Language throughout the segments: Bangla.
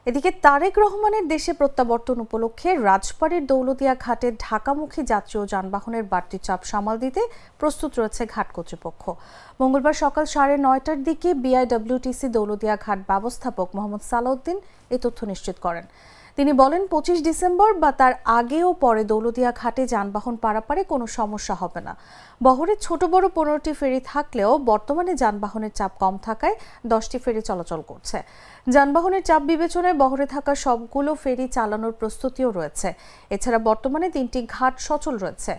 এদিকে তারেক রহমানের দেশে প্রত্যাবর্তন উপলক্ষে রাজবাড়ীর দৌলতদিয়া ঘাটে ঢাকামুখী যাত্রী ও যানবাহনের বাড়তি চাপ সামাল দিতে প্রস্তুত রয়েছে ঘাট কর্তৃপক্ষ। মঙ্গলবার সকাল 9:30টার দিকে বিআইডব্লিউটিসি দৌলতদিয়া ঘাট ব্যবস্থাপক মোহাম্মদ সালাউদ্দিন এ তথ্য নিশ্চিত করেন। তিনি বলেন, 25 ডিসেম্বর বা তার আগে ও পরে দৌলতদিয়া ঘাটে যানবাহন পারাপারে কোনো সমস্যা হবে না। বহরে ছোট বড় 15টি ফেরি থাকলেও বর্তমানে যানবাহনের চাপ কম থাকায় 10টি ফেরি চলাচল করছে। যানবাহনের চাপ বিবেচনায় বহরে থাকা সবগুলো ফেরি চালানোর প্রস্তুতিও রয়েছে। এছাড়া বর্তমানে 3টি ঘাট সচল রয়েছে।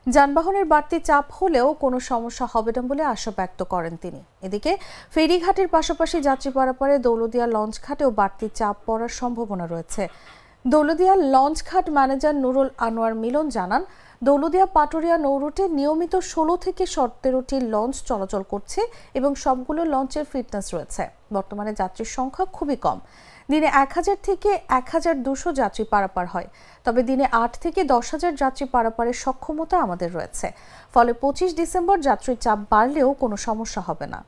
যানবাহনের বাড়তি চাপ হলেও কোনো সমস্যা হবে না বলে আশা ব্যক্ত করেন তিনি। এদিকে ফেরিঘাটের পাশাপাশি যাত্রী পারাপারে দৌলতদিয়া লঞ্চ ঘাটেও বাড়তি চাপ পড়ার সম্ভাবনা রয়েছে। দৌলতদিয়া লঞ্চ ঘাট ম্যানেজার নুরুল আনোয়ার মিলন জানান, দৌলতদিয়া পাটুরিয়া নৌরুটে নিয়মিত 16 থেকে 17টি লঞ্চ চলাচল করছে এবং সবগুলো লঞ্চের ফিটনেস রয়েছে। বর্তমানে যাত্রীর সংখ্যা খুবই কম। দিনে 1000 থেকে 1200 যাত্রী পারাপার হয়। তবে দিনে 8 থেকে 10,000 যাত্রী পারাপারের সক্ষমতা আমাদের রয়েছে। ফলে 25 ডিসেম্বর যাত্রীর চাপ বাড়লেও কোনো সমস্যা হবে না।